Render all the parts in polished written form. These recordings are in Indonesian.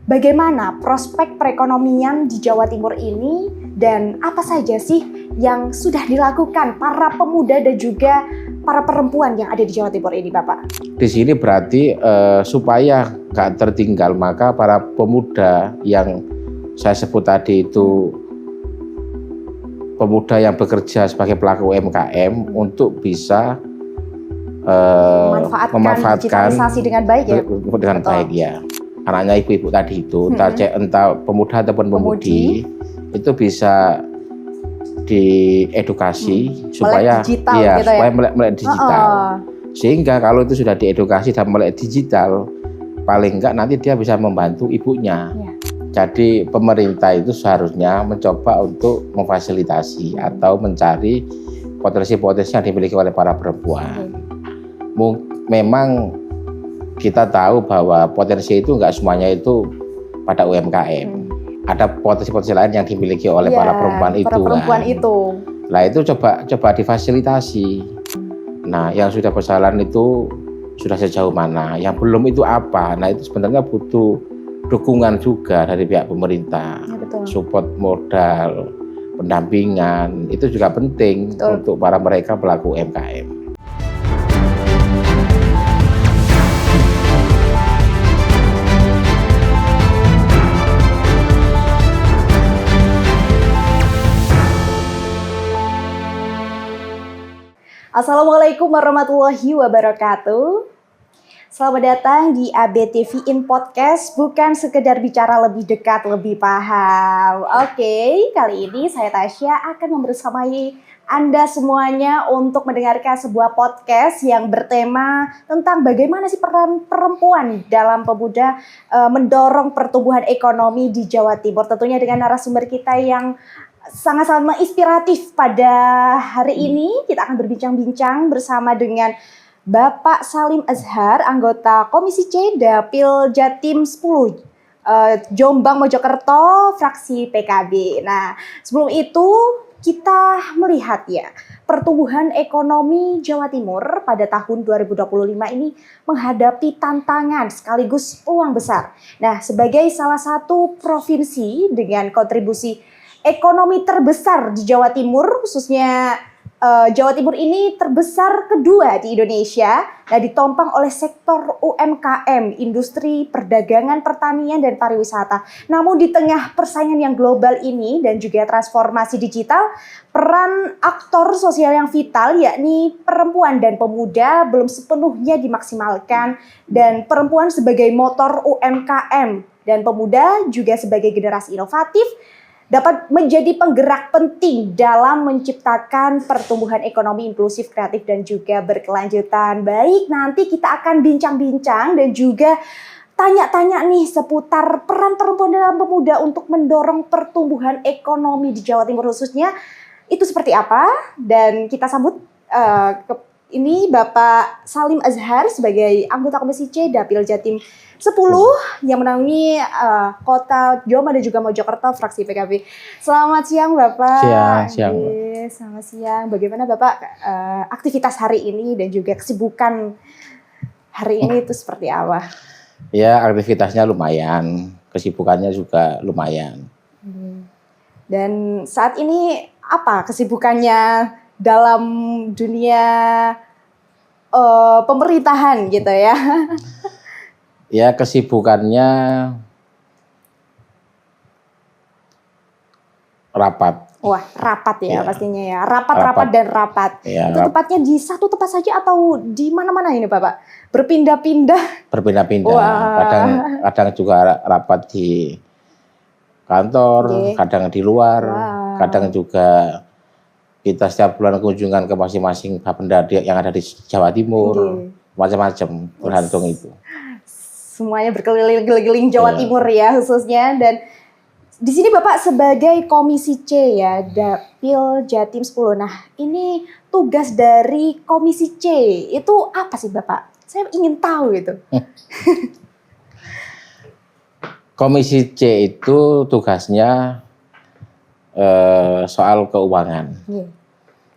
bagaimana prospek perekonomian di Jawa Timur ini dan apa saja sih yang sudah dilakukan para pemuda dan juga para perempuan yang ada di Jawa Timur ini, Bapak? Di sini berarti supaya nggak tertinggal, maka para pemuda yang saya sebut tadi itu pemuda yang bekerja sebagai pelaku UMKM untuk bisa memanfaatkan digitalisasi dengan baik ya? Dengan baik ya. Anaknya ibu-ibu tadi itu, entah pemuda ataupun pemudi, itu bisa diedukasi supaya digital, iya, gitu supaya melek digital. Sehingga kalau itu sudah diedukasi dan melek digital, paling enggak nanti dia bisa membantu ibunya. Ya. Jadi pemerintah itu seharusnya mencoba untuk memfasilitasi atau mencari potensi-potensi yang dimiliki oleh para perempuan. Memang kita tahu bahwa potensi itu enggak semuanya itu pada UMKM. Ada potensi-potensi lain yang dimiliki oleh para perempuan itu. Para perempuan itu. Nah itu coba difasilitasi. Nah yang sudah berjalan itu sudah sejauh mana? Yang belum itu apa? Nah itu sebenarnya butuh dukungan juga dari pihak pemerintah. Ya, betul. Support modal, pendampingan itu juga penting untuk para mereka pelaku UMKM. Assalamualaikum warahmatullahi wabarakatuh. Selamat datang di ABTV In Podcast, bukan sekedar bicara lebih dekat, lebih paham. Oke, kali ini saya Tasya akan membersamai Anda semuanya untuk mendengarkan sebuah podcast yang bertema tentang bagaimana sih peran perempuan dalam pemuda mendorong pertumbuhan ekonomi di Jawa Timur. Tentunya dengan narasumber kita yang sangat-sangat menginspiratif pada hari ini. Kita akan berbincang-bincang bersama dengan Bapak Salim Azhar, anggota Komisi C Dapil Jatim 10 Jombang Mojokerto, fraksi PKB. Nah, sebelum itu kita melihat ya, pertumbuhan ekonomi Jawa Timur pada tahun 2025 ini menghadapi tantangan sekaligus peluang besar. Nah, sebagai salah satu provinsi dengan kontribusi ekonomi terbesar di Jawa Timur, khususnya Jawa Timur ini terbesar kedua di Indonesia. Nah, ditopang oleh sektor UMKM, industri perdagangan, pertanian, dan pariwisata. Namun di tengah persaingan yang global ini dan juga transformasi digital, peran aktor sosial yang vital yakni perempuan dan pemuda belum sepenuhnya dimaksimalkan, dan perempuan sebagai motor UMKM dan pemuda juga sebagai generasi inovatif dapat menjadi penggerak penting dalam menciptakan pertumbuhan ekonomi inklusif, kreatif, dan juga berkelanjutan. Baik, nanti kita akan bincang-bincang dan juga tanya-tanya nih seputar peran perempuan dan pemuda untuk mendorong pertumbuhan ekonomi di Jawa Timur khususnya. Itu seperti apa? Dan kita sambut ini Bapak Salim Azhar sebagai anggota Komisi C Dapil Jatim 10 yang menaungi kota Jombang dan juga Mojokerto, fraksi PKB. Selamat siang Bapak. Siang. Selamat siang. Bagaimana Bapak aktivitas hari ini dan juga kesibukan hari ini itu seperti apa? Ya, aktivitasnya lumayan, kesibukannya juga lumayan. Dan saat ini apa kesibukannya dalam dunia pemerintahan gitu ya? Ya, kesibukannya rapat. Wah, rapat ya, pastinya ya. Rapat dan rapat. Ya, itu tepatnya di satu tempat saja atau di mana-mana ini Bapak? Berpindah-pindah? Berpindah-pindah. Kadang juga rapat di kantor, kadang di luar, kadang juga kita setiap bulan kunjungan ke masing-masing bapenda yang ada di Jawa Timur, macam-macam, tergantung itu. Semuanya berkeliling-keliling Jawa Timur ya khususnya. Dan di sini Bapak sebagai Komisi C ya, Dapil Jatim 10. Nah, ini tugas dari Komisi C itu apa sih Bapak? Saya ingin tahu itu. Komisi C itu tugasnya soal keuangan.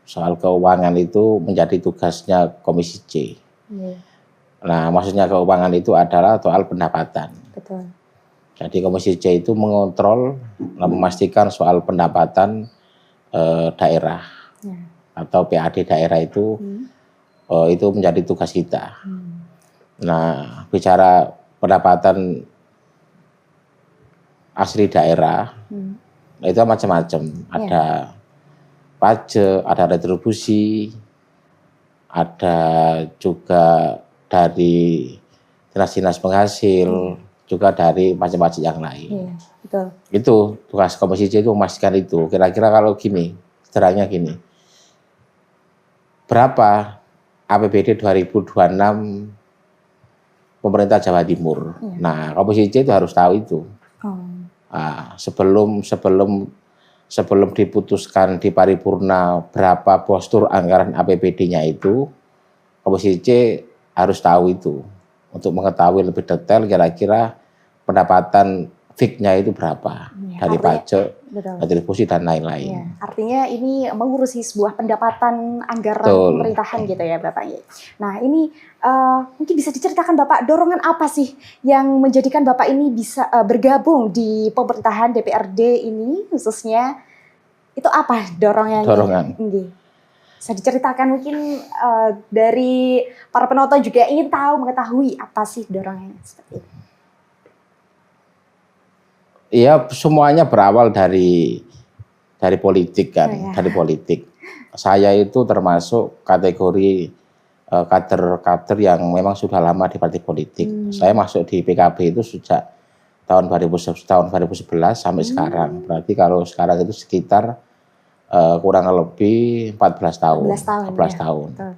Soal keuangan itu menjadi tugasnya Komisi C. Nah, maksudnya keuangan itu adalah soal pendapatan. Betul. Jadi Komisi C itu mengontrol, memastikan soal pendapatan daerah atau PAD daerah itu menjadi tugas kita. Nah, bicara pendapatan asli daerah itu macam-macam. Ada pajak, ada retribusi, ada juga dari dinas-dinas penghasil, juga dari pajak-pajak yang lain. Betul. Itu tugas Komisi C itu memastikan itu. Kira-kira kalau gini, sederhananya gini, berapa APBD 2026 pemerintah Jawa Timur? Nah, Komisi C itu harus tahu itu. Nah, sebelum diputuskan di paripurna berapa postur anggaran APBD-nya itu, Komisi C harus tahu itu untuk mengetahui lebih detail kira-kira pendapatan fix-nya itu berapa dari pajak, retribusi dan lain-lain. Artinya ini mengurusi sebuah pendapatan anggaran pemerintahan gitu ya Bapak. Nah ini mungkin bisa diceritakan Bapak, dorongan apa sih yang menjadikan Bapak ini bisa bergabung di pemerintahan DPRD ini khususnya, itu apa dorongan? Bisa diceritakan mungkin dari para penonton juga ingin mengetahui apa sih dorongannya seperti itu. Iya, semuanya berawal dari politik kan, dari politik. Saya itu termasuk kategori kader yang memang sudah lama di partai politik. Saya masuk di PKB itu sejak tahun 2011 sampai sekarang. Berarti kalau sekarang itu sekitar kurang lebih 14 tahun. 14 tahun.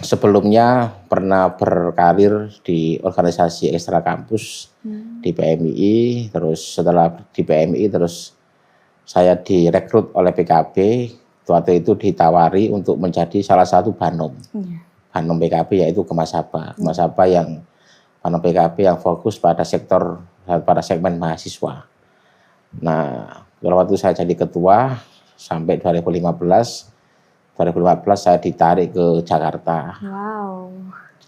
Sebelumnya pernah berkarir di organisasi ekstra kampus di PMII, terus setelah di PMII terus saya direkrut oleh PKB. Waktu itu ditawari untuk menjadi salah satu Banom PKB, yaitu Kemasaba. Kemasaba yang Banom PKB yang fokus pada segmen mahasiswa. Nah, waktu saya jadi ketua sampai 2015 saya ditarik ke Jakarta.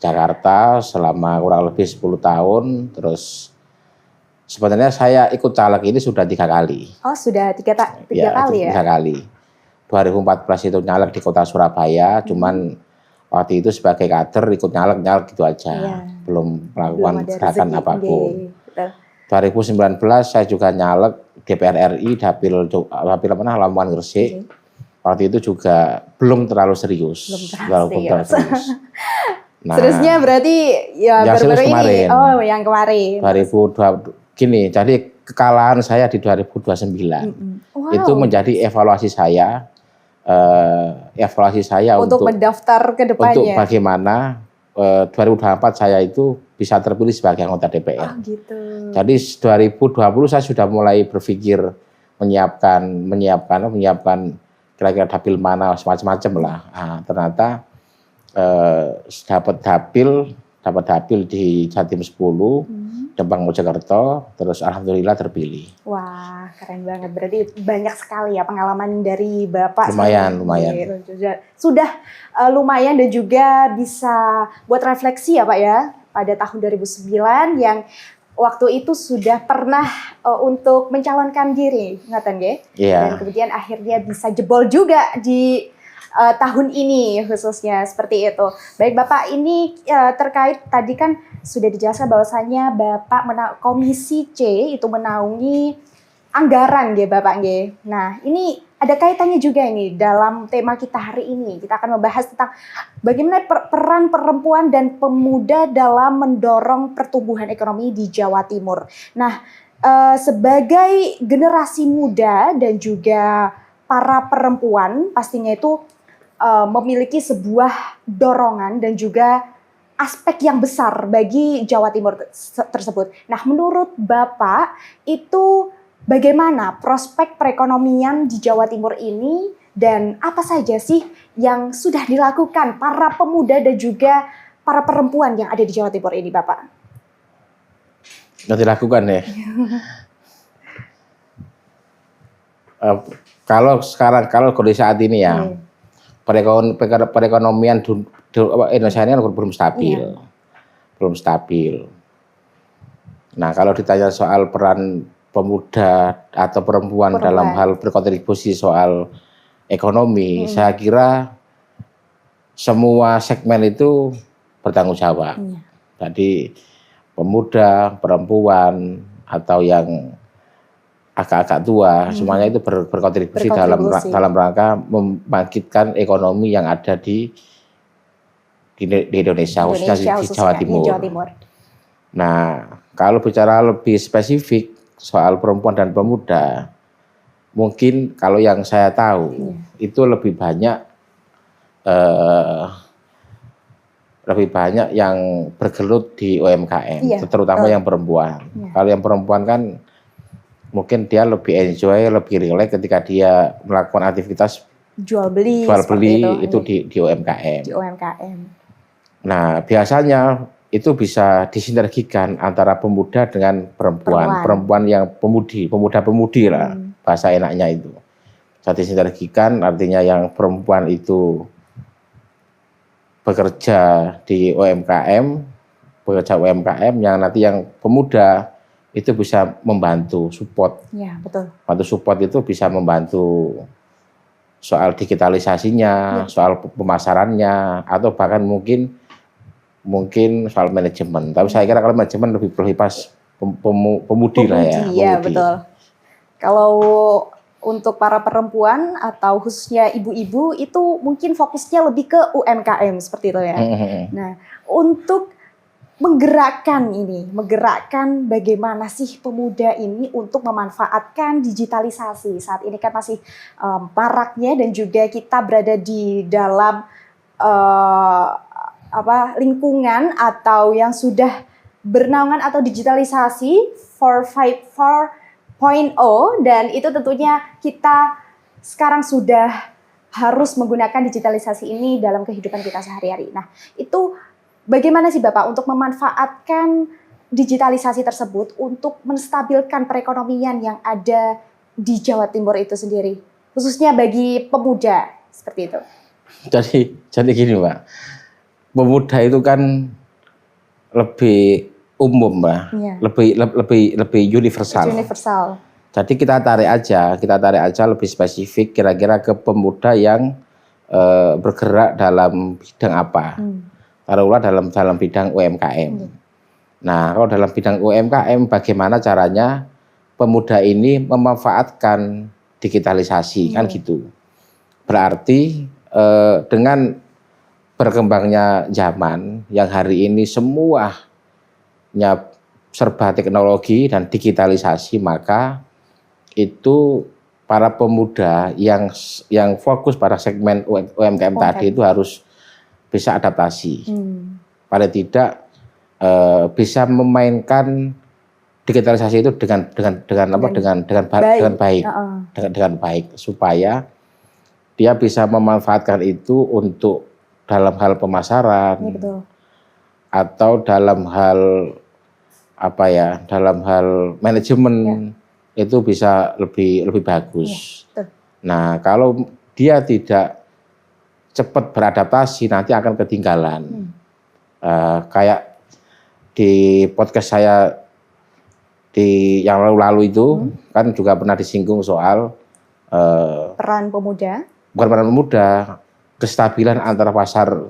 Jakarta selama kurang lebih 10 tahun. Terus sebenarnya saya ikut caleg ini sudah 3 kali. Oh, sudah tiga kali ya? 3 kali. 2014 itu nyalek di kota Surabaya, cuman waktu itu sebagai kader ikut nyalek gitu aja. Belum melakukan gerakan apapun. 2019 saya juga nyalek DPR RI dapil Lamongan Gresik. Waktu itu juga belum terlalu serius. Nah, seriusnya berarti baru-baru ini. Oh, yang kemarin. 2020 gini, jadi kekalahan saya di 2029. Itu menjadi evaluasi saya untuk mendaftar ke depannya. Untuk bagaimana 2024 saya itu bisa terpilih sebagai anggota DPR. Jadi 2020 saya sudah mulai berpikir menyiapkan kira-kira dapil mana semacam-macam lah. Nah, ternyata dapat dapil di Jatim 10, Dempang Mojokerto, terus alhamdulillah terpilih. Wah, keren banget. Berarti banyak sekali ya pengalaman dari Bapak. Lumayan. Sudah lumayan dan juga bisa buat refleksi ya Pak ya. Pada tahun 2009 yang waktu itu sudah pernah untuk mencalonkan diri, ngaten nggih? Dan kemudian akhirnya bisa jebol juga di tahun ini khususnya seperti itu. Baik Bapak, ini terkait tadi kan sudah dijelaskan bahwasannya Bapak Komisi C itu menaungi anggaran nggih Bapak nggih. Nah, ini ada kaitannya juga ini dalam tema kita hari ini. Kita akan membahas tentang bagaimana peran perempuan dan pemuda dalam mendorong pertumbuhan ekonomi di Jawa Timur. Nah, sebagai generasi muda dan juga para perempuan pastinya itu memiliki sebuah dorongan dan juga aspek yang besar bagi Jawa Timur tersebut. Nah, menurut Bapak itu bagaimana prospek perekonomian di Jawa Timur ini dan apa saja sih yang sudah dilakukan para pemuda dan juga para perempuan yang ada di Jawa Timur ini, Bapak? Sudah dilakukan ya. Kalau kondisi saat ini ya, perekonomian Indonesia ini belum stabil. Nah, kalau ditanya soal peran pemuda atau perempuan dalam hal berkontribusi soal ekonomi, saya kira semua segmen itu bertanggung jawab. Jadi pemuda, perempuan, atau yang agak-agak tua, semuanya itu berkontribusi dalam rangka membangkitkan ekonomi yang ada di Indonesia, khususnya di Jawa Timur. Nah, kalau bicara lebih spesifik soal perempuan dan pemuda, mungkin kalau yang saya tahu itu lebih banyak yang bergelut di UMKM, terutama yang perempuan. Kalau yang perempuan kan mungkin dia lebih enjoy, lebih relax ketika dia melakukan aktivitas jual beli itu di UMKM. Nah, biasanya itu bisa disinergikan antara pemuda dengan perempuan yang pemuda-pemudi lah, bahasa enaknya itu. Bisa disinergikan, artinya yang perempuan itu bekerja di UMKM, yang nanti yang pemuda itu bisa membantu support. Ya, betul. Bantu support itu bisa membantu soal digitalisasinya, soal pemasarannya, atau bahkan mungkin soal manajemen. Tapi saya kira kalau manajemen lebih pas pemudi lah ya. Iya, betul. Kalau untuk para perempuan atau khususnya ibu-ibu itu mungkin fokusnya lebih ke UMKM seperti itu ya. Nah, untuk menggerakkan bagaimana sih pemuda ini untuk memanfaatkan digitalisasi. Saat ini kan masih maraknya dan juga kita berada di dalam lingkungan atau yang sudah bernaungan atau digitalisasi 4.0 dan itu tentunya kita sekarang sudah harus menggunakan digitalisasi ini dalam kehidupan kita sehari-hari. Nah, itu bagaimana sih Bapak untuk memanfaatkan digitalisasi tersebut untuk menstabilkan perekonomian yang ada di Jawa Timur itu sendiri, khususnya bagi pemuda seperti itu? Jadi gini Mbak, pemuda itu kan lebih umum Mbak, lebih universal. Jadi kita tarik aja lebih spesifik kira-kira ke pemuda yang bergerak dalam bidang apa. Taruhlah dalam bidang UMKM. Nah, kalau dalam bidang UMKM bagaimana caranya pemuda ini memanfaatkan digitalisasi kan gitu. Berarti dengan berkembangnya zaman yang hari ini semuanya serba teknologi dan digitalisasi, maka itu para pemuda yang fokus pada segmen UMKM tadi itu harus bisa adaptasi. Paling tidak bisa memainkan digitalisasi itu dengan baik supaya dia bisa memanfaatkan itu untuk dalam hal pemasaran atau dalam hal manajemen itu bisa lebih bagus. Nah, kalau dia tidak cepat beradaptasi nanti akan ketinggalan. Kayak di podcast saya di yang lalu itu kan juga pernah disinggung soal peran pemuda. Bukan peran pemuda, kestabilan antara pasar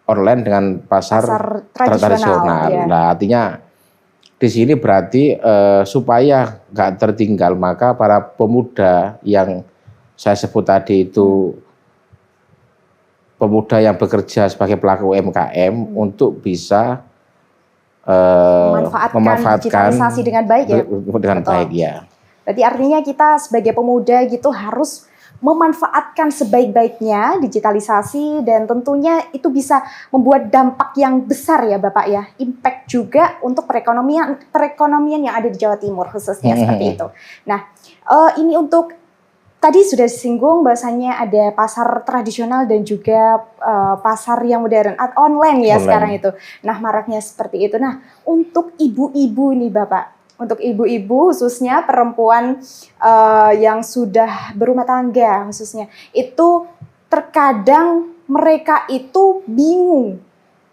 online dengan pasar tradisional. Ya. Nah, artinya di sini berarti supaya nggak tertinggal, maka para pemuda yang saya sebut tadi itu pemuda yang bekerja sebagai pelaku UMKM untuk bisa memanfaatkan digitalisasi dengan baik ya. Dengan baik ya. Berarti artinya kita sebagai pemuda gitu harus memanfaatkan sebaik-baiknya digitalisasi dan tentunya itu bisa membuat dampak yang besar ya Bapak ya, impact juga untuk perekonomian yang ada di Jawa Timur khususnya seperti itu. Nah, ini untuk tadi sudah disinggung bahwasanya ada pasar tradisional dan juga pasar yang modern atau online ya sekarang itu. Nah, maraknya seperti itu. Nah, untuk ibu-ibu nih Bapak, untuk ibu-ibu khususnya perempuan yang sudah berumah tangga khususnya, itu terkadang mereka itu bingung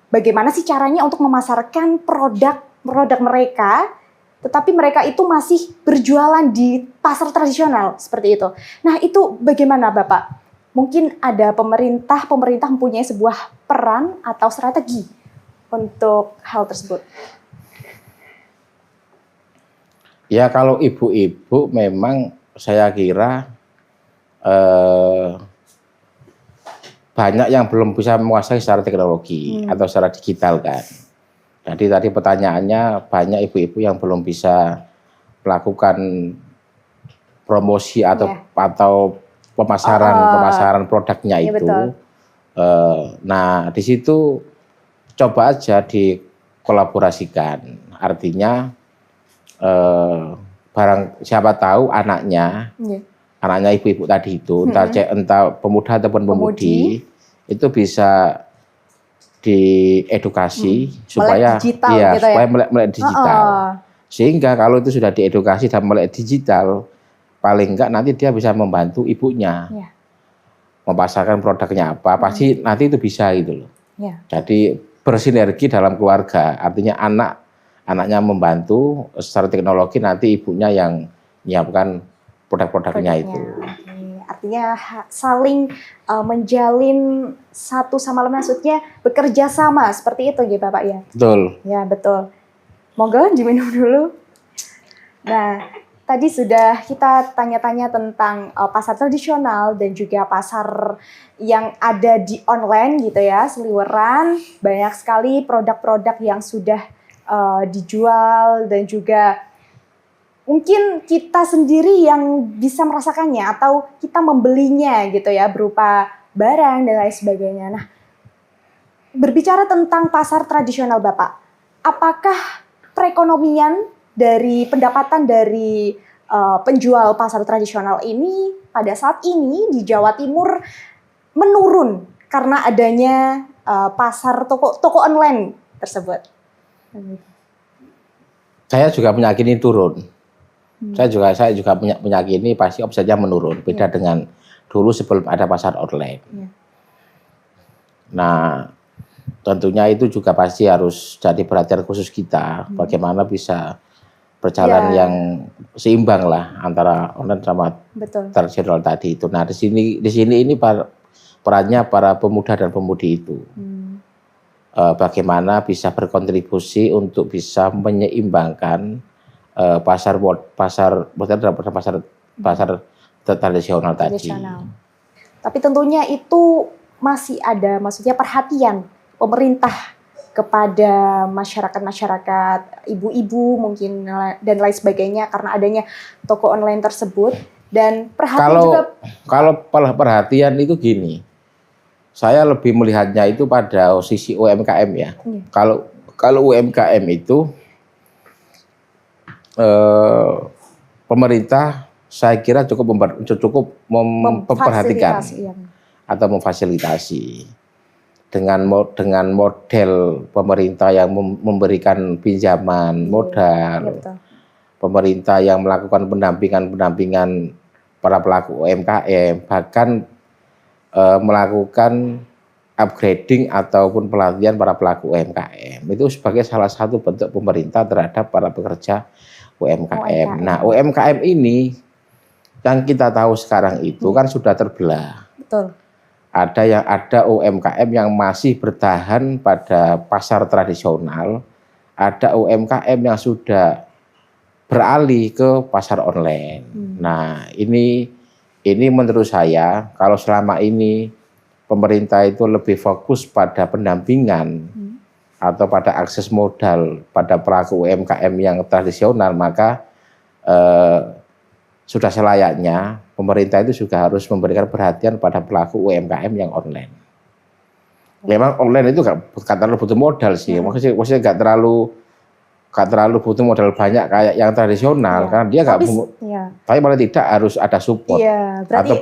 bagaimana sih caranya untuk memasarkan produk produk mereka, tetapi mereka itu masih berjualan di pasar tradisional seperti itu. Nah, itu bagaimana Bapak? Mungkin ada pemerintah mempunyai sebuah peran atau strategi untuk hal tersebut. Ya kalau ibu-ibu memang saya kira banyak yang belum bisa menguasai secara teknologi atau secara digital kan. Jadi tadi pertanyaannya banyak ibu-ibu yang belum bisa melakukan promosi atau pemasaran produknya ya itu. Betul. Nah di situ coba aja dikolaborasikan. Artinya barang siapa tahu anaknya ibu-ibu tadi itu entah pemuda ataupun pemudi itu bisa diedukasi supaya digital, supaya melek digital. Sehingga kalau itu sudah diedukasi dan melek digital, paling enggak nanti dia bisa membantu ibunya memasarkan produknya apa, pasti nanti itu bisa gitu loh. Jadi bersinergi dalam keluarga, artinya anaknya membantu secara teknologi, nanti ibunya yang menyiapkan produk-produknya itu. Artinya saling menjalin satu sama lain, maksudnya bekerja sama seperti itu ya Bapak ya? Betul. Ya betul. Monggo diminum dulu. Nah, tadi sudah kita tanya-tanya tentang pasar tradisional dan juga pasar yang ada di online gitu ya, seliweran. Banyak sekali produk-produk yang sudah dijual dan juga mungkin kita sendiri yang bisa merasakannya atau kita membelinya gitu ya, berupa barang dan lain sebagainya. Nah, berbicara tentang pasar tradisional Bapak, apakah perekonomian dari pendapatan dari penjual pasar tradisional ini pada saat ini di Jawa Timur menurun karena adanya pasar toko online tersebut? Saya juga meyakini turun. Saya juga meyakini pasti omsetnya menurun, beda dengan dulu sebelum ada pasar online. Nah, tentunya itu juga pasti harus jadi perhatian khusus kita, bagaimana bisa berjalan yang seimbang lah antara online sama tradisional tadi itu. Nah, di sini ini perannya para pemuda dan pemudi itu. Bagaimana bisa berkontribusi untuk bisa menyeimbangkan pasar tradisional tadi. Tapi tentunya itu masih ada, maksudnya perhatian pemerintah kepada masyarakat, ibu-ibu mungkin dan lain sebagainya karena adanya toko online tersebut, dan perhatian kalau perhatian itu gini, saya lebih melihatnya itu pada sisi UMKM ya. Kalau UMKM itu pemerintah saya kira cukup memperhatikan atau memfasilitasi dengan model pemerintah yang memberikan pinjaman modal, pemerintah yang melakukan pendampingan para pelaku UMKM, bahkan melakukan upgrading ataupun pelatihan para pelaku UMKM. Itu sebagai salah satu bentuk pemerintah terhadap para pekerja UMKM. Nah, UMKM ini yang kita tahu sekarang itu kan sudah terbelah. Betul. Ada UMKM yang masih bertahan pada pasar tradisional, ada UMKM yang sudah beralih ke pasar online. Nah, ini menurut saya kalau selama ini pemerintah itu lebih fokus pada pendampingan atau pada akses modal pada pelaku UMKM yang tradisional, maka sudah selayaknya pemerintah itu juga harus memberikan perhatian pada pelaku UMKM yang online. Memang online itu nggak terlalu butuh modal sih, maksudnya nggak terlalu butuh modal banyak kayak yang tradisional, karena dia nggak, tapi paling tidak harus ada support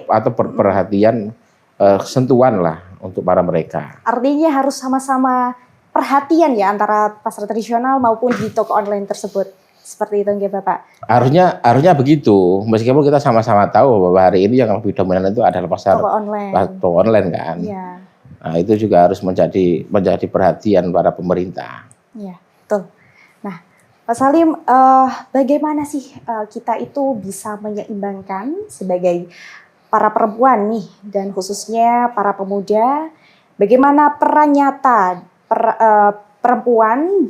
atau perhatian, sentuhan lah untuk para mereka. Artinya harus sama-sama perhatian ya antara pasar tradisional maupun di toko online tersebut. Seperti itu nggih Bapak? Harusnya begitu, meskipun kita sama-sama tahu bahwa hari ini yang lebih dominan itu adalah pasar toko online kan. Nah, itu juga harus menjadi perhatian para pemerintah. Iya, betul. Nah, Pak Salim, bagaimana sih kita itu bisa menyeimbangkan sebagai para perempuan nih, dan khususnya para pemuda, bagaimana peran nyata perempuan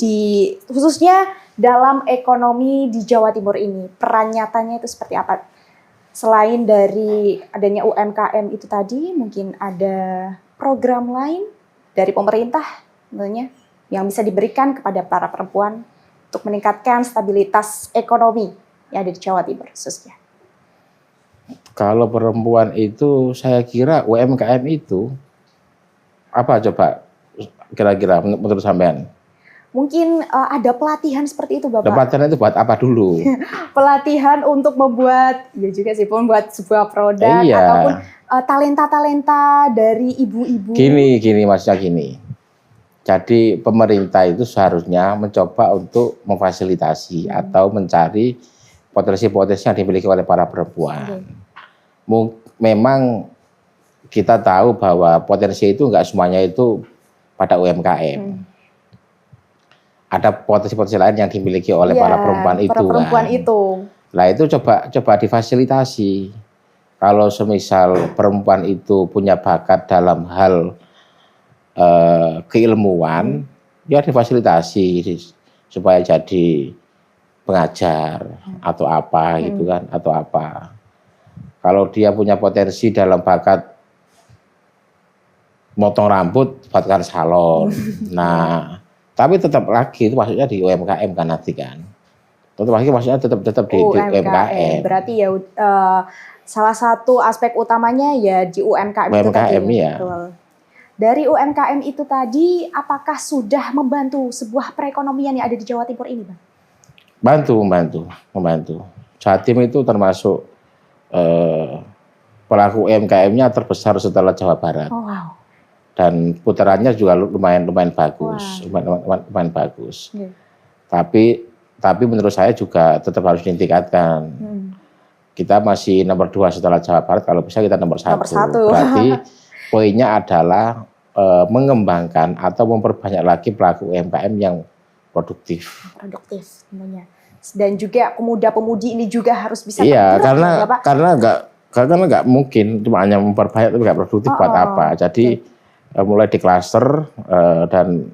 khususnya dalam ekonomi di Jawa Timur ini? Peran nyatanya itu seperti apa? Selain dari adanya UMKM itu tadi, mungkin ada program lain dari pemerintah tentunya yang bisa diberikan kepada para perempuan untuk meningkatkan stabilitas ekonomi yang ada di Jawa Timur khususnya. Kalau perempuan itu saya kira UMKM itu apa coba kira-kira menurut sampean? Mungkin ada pelatihan seperti itu, Bapak. Pelatihan itu buat apa dulu? Pelatihan untuk membuat, ya juga sih, membuat sebuah produk ataupun talenta-talenta dari ibu-ibu. Gini maksudnya gini. Jadi pemerintah itu seharusnya mencoba untuk memfasilitasi atau mencari potensi-potensi yang dimiliki oleh para perempuan. Memang kita tahu bahwa potensi itu enggak semuanya itu pada UMKM. Ada potensi-potensi lain yang dimiliki oleh para perempuan itu. Nah itu coba difasilitasi. Kalau semisal perempuan itu punya bakat dalam hal keilmuan, ya difasilitasi supaya jadi pengajar atau apa gitu kan, atau apa. Kalau dia punya potensi dalam bakat motong rambut, buatkan salon. Nah, tapi tetap lagi itu maksudnya di UMKM kan nanti kan. Tetap lagi maksudnya tetap di UMKM. Berarti ya salah satu aspek utamanya ya di UMKM itu tadi. Ya. Betul. Dari UMKM itu tadi, apakah sudah membantu sebuah perekonomian yang ada di Jawa Timur ini, Bang? Membantu. Jatim itu termasuk pelaku UMKM-nya terbesar setelah Jawa Barat. Oh, wow. Dan putarannya juga lumayan bagus, lumayan bagus. Tapi menurut saya juga tetap harus ditingkatkan. Kita masih nomor 2 setelah Jawa Barat, kalau bisa kita nomor 1. Berarti poinnya adalah mengembangkan atau memperbanyak lagi pelaku UMKM yang produktif. Tentunya. Dan juga pemuda-pemudi ini juga harus bisa bergerak. Karena nggak mungkin cuma hanya memperbanyak tapi nggak produktif buat apa. Jadi mulai di klaster dan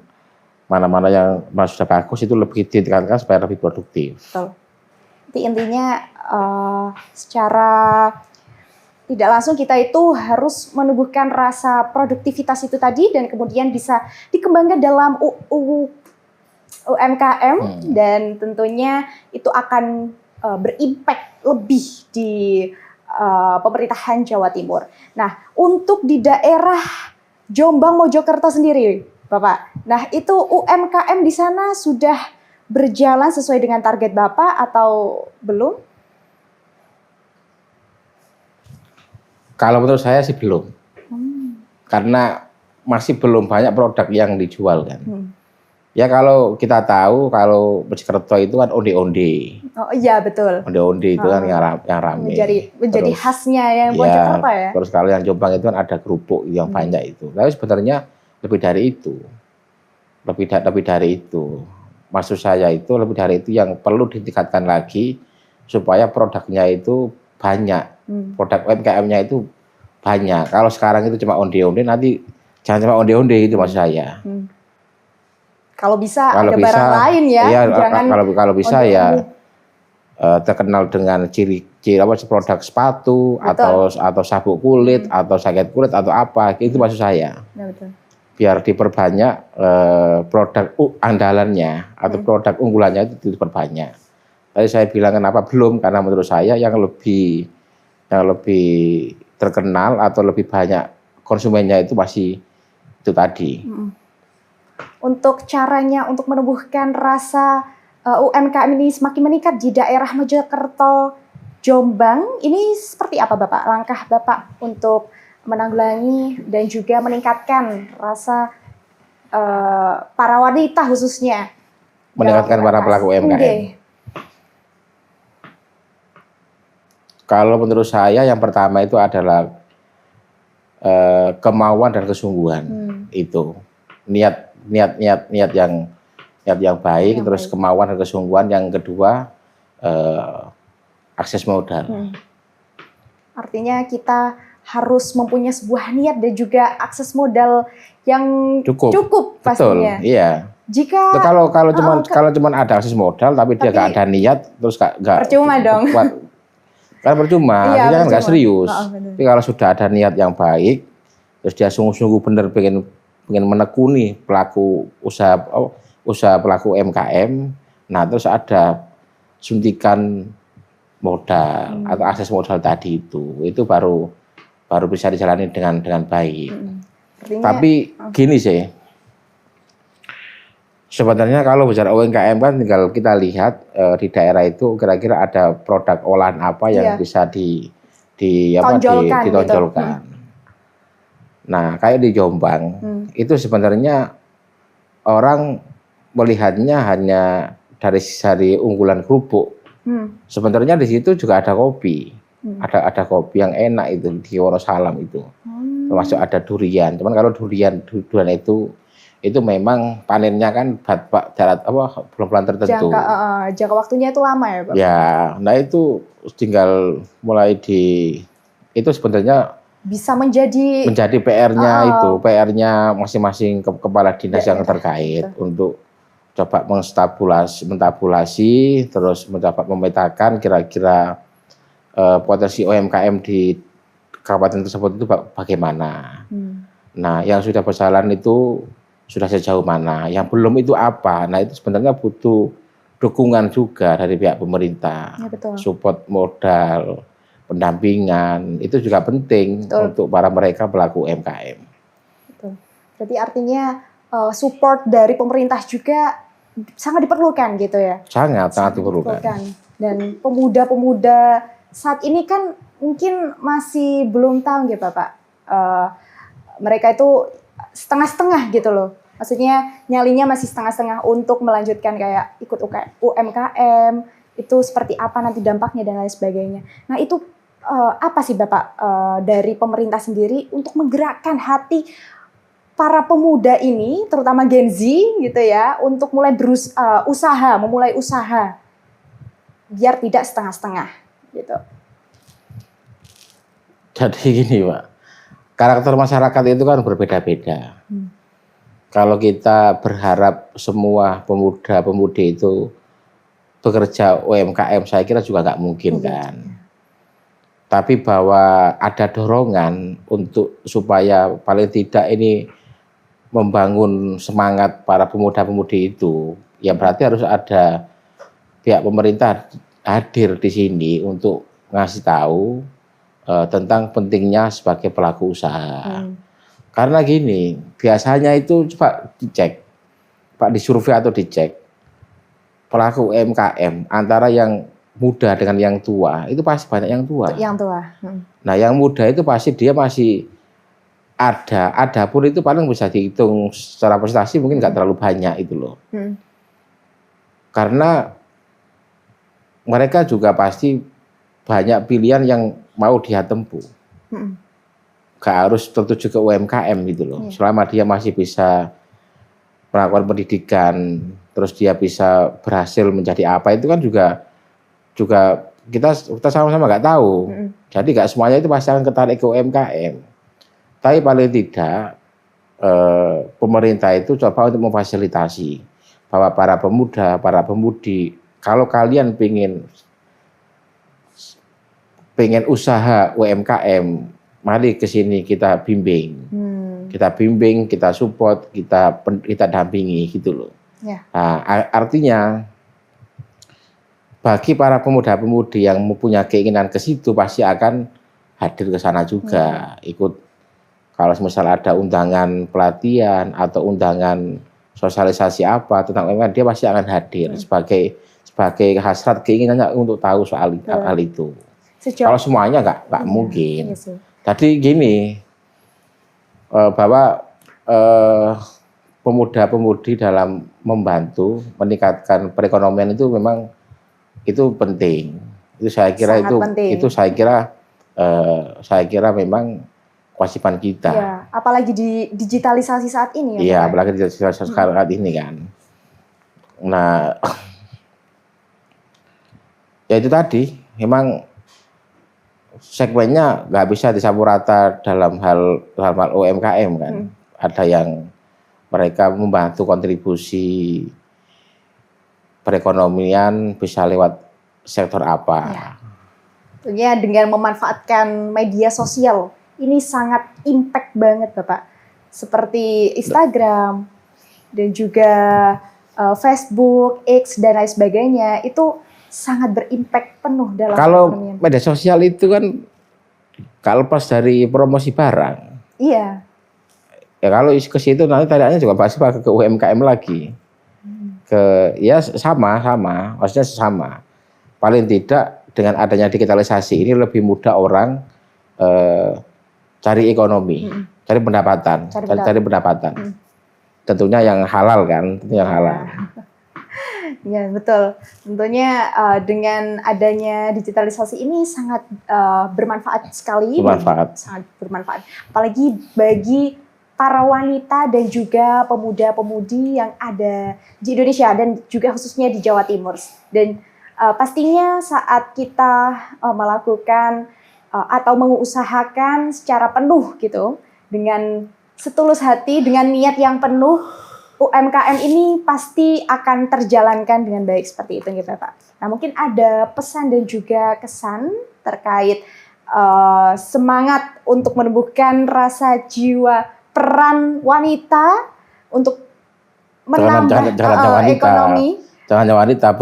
mana-mana yang sudah bagus itu lebih ditingkatkan supaya lebih produktif. Betul. Jadi intinya secara tidak langsung kita itu harus menumbuhkan rasa produktivitas itu tadi, dan kemudian bisa dikembangkan dalam UMKM dan tentunya itu akan berimpact lebih di pemerintahan Jawa Timur. Nah, untuk di daerah Jombang Mojokerto sendiri, Bapak. Nah, itu UMKM di sana sudah berjalan sesuai dengan target Bapak atau belum? Kalau menurut saya sih belum, karena masih belum banyak produk yang dijual kan. Ya kalau kita tahu kalau Mojokerto itu kan onde-onde. Oh iya betul. Onde-onde itu kan yang ramai. Menjadi khasnya yang Mojokerto ya. Terus kalau yang Jombang itu kan ada kerupuk yang banyak itu. Tapi sebenarnya lebih dari itu, lebih dari itu. Maksud saya itu lebih dari itu yang perlu ditingkatkan lagi supaya produknya itu banyak, produk UMKM-nya itu banyak. Kalau sekarang itu cuma onde-onde, nanti jangan cuma onde-onde itu maksud saya. Kalau bisa ada barang lain ya. Jangan kalau bisa ya terkenal dengan ciri produk sepatu. Betul. atau sabuk kulit atau jaket kulit atau apa, itu maksud saya. Betul. Biar diperbanyak produk andalannya atau produk unggulannya itu diperbanyak. Tadi saya bilang kenapa belum, karena menurut saya yang lebih terkenal atau lebih banyak konsumennya itu masih itu tadi. Untuk caranya untuk menumbuhkan rasa UMKM ini semakin meningkat di daerah Mojokerto, Jombang, ini seperti apa Bapak? Langkah Bapak untuk menanggulangi dan juga meningkatkan rasa para wanita khususnya. Meningkatkan para pelaku UMKM. Kalau menurut saya yang pertama itu adalah kemauan dan kesungguhan. Itu niat yang niat yang baik, Yang terus baik. kemauan dan kesungguhan. Yang kedua akses modal. Artinya kita harus mempunyai sebuah niat dan juga akses modal yang cukup pastinya. Betul, iya. Jika Kalau cuman ada akses modal tapi dia nggak ada niat, terus nggak percuma dong. Kan percuma, Iya, dia kan nggak serius. benar. Tapi kalau sudah ada niat yang baik, terus dia sungguh-sungguh benar pengen menekuni pelaku usaha pelaku UMKM, nah terus ada suntikan modal atau akses modal tadi itu baru bisa dijalani dengan baik. Artinya, tapi gini sih, sebenarnya kalau bicara UMKM kan tinggal kita lihat di daerah itu kira-kira ada produk olahan apa yang bisa ditonjolkan. Gitu. Nah, kayak di Jombang itu sebenarnya orang melihatnya hanya dari unggulan kerupuk. Sebenarnya di situ juga ada kopi. Ada kopi yang enak itu di Wonosalam itu. Termasuk ada durian. Cuman kalau durian itu memang panennya kan bulan-bulan tertentu. Jangka waktunya itu lama ya, Pak? Ya, nah itu tinggal mulai itu sebenarnya bisa menjadi PR-nya masing-masing kepala dinas yang terkait untuk coba mentabulasi, terus mencoba memetakan kira-kira potensi UMKM di kabupaten tersebut itu bagaimana. Nah, yang sudah berjalan itu sudah sejauh mana, yang belum itu apa. Nah, itu sebenarnya butuh dukungan juga dari pihak pemerintah, support modal, pendampingan, itu juga penting untuk para mereka pelaku UMKM. Betul. Berarti artinya support dari pemerintah juga sangat diperlukan gitu ya? Sangat diperlukan. Dan pemuda-pemuda saat ini kan mungkin masih belum tahu gitu Pak. Mereka itu setengah-setengah gitu loh. Maksudnya nyalinya masih setengah-setengah untuk melanjutkan kayak ikut UMKM, itu seperti apa nanti dampaknya dan lain sebagainya. Nah itu apa sih Bapak dari pemerintah sendiri untuk menggerakkan hati para pemuda ini, terutama Gen Z gitu ya, untuk mulai memulai usaha, biar tidak setengah-setengah gitu. Jadi gini Pak, karakter masyarakat itu kan berbeda-beda. Kalau kita berharap semua pemuda-pemudi itu bekerja UMKM, saya kira juga nggak mungkin kan. Tapi bahwa ada dorongan untuk supaya paling tidak ini membangun semangat para pemuda-pemudi itu, ya berarti harus ada pihak pemerintah hadir di sini untuk ngasih tahu tentang pentingnya sebagai pelaku usaha. Karena gini, biasanya itu coba dicek, Pak, disurvei atau dicek pelaku UMKM antara yang muda dengan yang tua, itu pasti banyak yang tua. Nah, yang muda itu pasti dia masih ada pun itu paling bisa dihitung secara prestasi mungkin nggak terlalu banyak itu loh. Karena mereka juga pasti banyak pilihan yang mau dia tempuh. Gak harus tertuju ke UMKM gitu loh. Selama dia masih bisa melakukan pendidikan, terus dia bisa berhasil menjadi apa, itu kan juga kita sama-sama nggak tahu. Jadi nggak semuanya itu pasti akan ketarik ke UMKM. Tapi paling tidak pemerintah itu coba untuk memfasilitasi bahwa para pemuda, para pemudi, kalau kalian pengen usaha UMKM, mari ke sini kita bimbing. Kita bimbing, kita support, kita dampingi gitu loh. Nah, artinya bagi para pemuda-pemudi yang mempunyai keinginan ke situ pasti akan hadir ke sana juga, ikut. Kalau misalnya ada undangan pelatihan atau undangan sosialisasi apa tentang UMKM, dia pasti akan hadir sebagai hasrat keinginannya untuk tahu soal hal itu. Kalau semuanya nggak mungkin. Jadi gini, bahwa pemuda-pemudi dalam membantu meningkatkan perekonomian itu memang itu penting. Itu saya kira saya kira memang kewajiban kita. Ya, apalagi di digitalisasi saat ini ya. Iya, apalagi digitalisasi saat ini kan. Nah, ya itu tadi, memang segmennya nggak bisa disapu rata dalam hal UMKM kan. Ada yang mereka membantu kontribusi perekonomian bisa lewat sektor apa. Ya. Tentunya dengan memanfaatkan media sosial, ini sangat impact banget Bapak. Seperti Instagram dan juga Facebook, X dan lain sebagainya, itu sangat berimpact penuh dalam Kalau perekonomian. media sosial itu kan kalau pas dari promosi barang, Iya. ya kalau ke situ nanti tarikannya juga pasti pakai ke UMKM lagi. Ya sama, maksudnya sama. Paling tidak dengan adanya digitalisasi ini lebih mudah orang cari ekonomi, cari pendapatan, cari pendapatan. Tentunya yang halal kan, tentunya yang halal. Ya betul, tentunya dengan adanya digitalisasi ini sangat bermanfaat sekali, sangat bermanfaat, apalagi bagi para wanita dan juga pemuda-pemudi yang ada di Indonesia dan juga khususnya di Jawa Timur. Dan pastinya saat kita melakukan atau mengusahakan secara penuh gitu, dengan setulus hati, dengan niat yang penuh, UMKM ini pasti akan terjalankan dengan baik seperti itu gitu Pak. Nah mungkin ada pesan dan juga kesan terkait semangat untuk menumbuhkan rasa jiwa peran wanita untuk menambah ekonomi. Jangan wanita,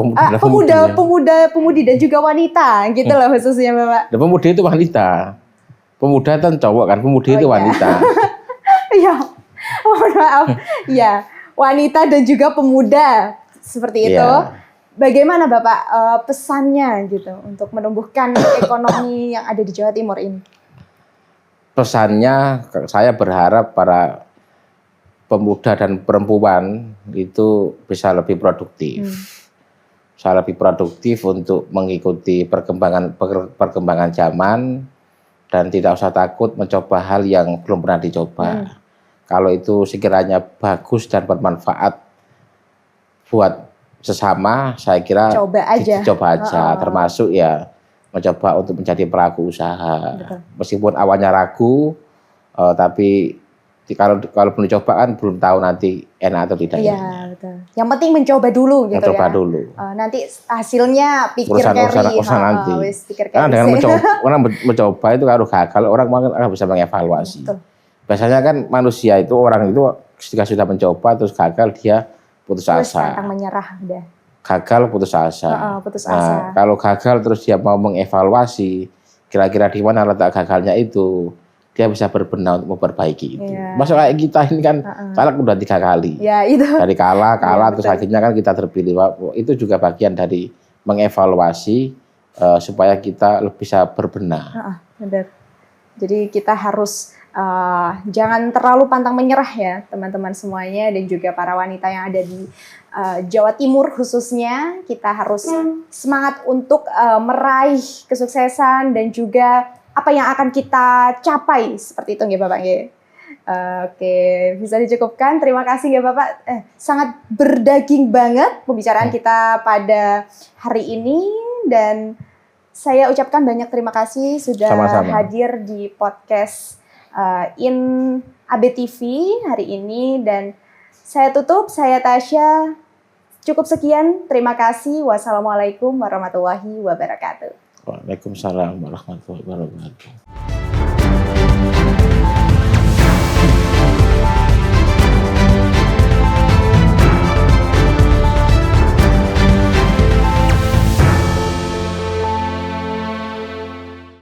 pemudi dan juga wanita gitu loh khususnya Bapak. Dan pemudi itu wanita. Pemuda kan cowok kan, pemudi itu wanita. Iya, mohon maaf. Ya. Wanita dan juga pemuda seperti itu. Bagaimana Bapak pesannya gitu untuk menumbuhkan ekonomi yang ada di Jawa Timur ini? Pesannya saya berharap para pemuda dan perempuan itu bisa lebih produktif. Bisa lebih produktif untuk mengikuti perkembangan zaman dan tidak usah takut mencoba hal yang belum pernah dicoba. Kalau itu sekiranya bagus dan bermanfaat buat sesama, saya kira coba aja. Termasuk ya mencoba untuk menjadi pelaku usaha. Betul. Meskipun awalnya ragu, tapi kalau belum dicoba kan belum tahu nanti enak atau tidak. Iya betul. Yang penting mencoba dulu gitu ya. Mencoba dulu. Nanti hasilnya pikir urusan nanti. Karena dengan mencoba itu kalau gagal orang akan bisa mengevaluasi. Betul. Biasanya kan manusia itu, orang itu ketika sudah mencoba terus gagal dia putus asa. Pantang menyerah udah. Gagal putus asa. Nah, kalau gagal terus dia mau mengevaluasi kira-kira di mana letak gagalnya itu, dia bisa berbenah untuk memperbaiki itu. Masuk kayak kita ini kan kalah udah 3 kali. Ya, itu. Dari kalah terus akhirnya kan kita terpilih. Itu juga bagian dari mengevaluasi supaya kita bisa berbenah. Benar. Jadi kita harus jangan terlalu pantang menyerah ya teman-teman semuanya, dan juga para wanita yang ada di Jawa Timur khususnya, kita harus semangat untuk meraih kesuksesan dan juga apa yang akan kita capai seperti itu ya Bapak ya. Oke, bisa dicukupkan. Terima kasih ya Bapak. Sangat berdaging banget pembicaraan kita pada hari ini, dan saya ucapkan banyak terima kasih sudah hadir di podcast In ABTV hari ini, dan saya tutup, saya Tasya. Cukup sekian, terima kasih. Wassalamualaikum warahmatullahi wabarakatuh. Waalaikumsalam warahmatullahi wabarakatuh.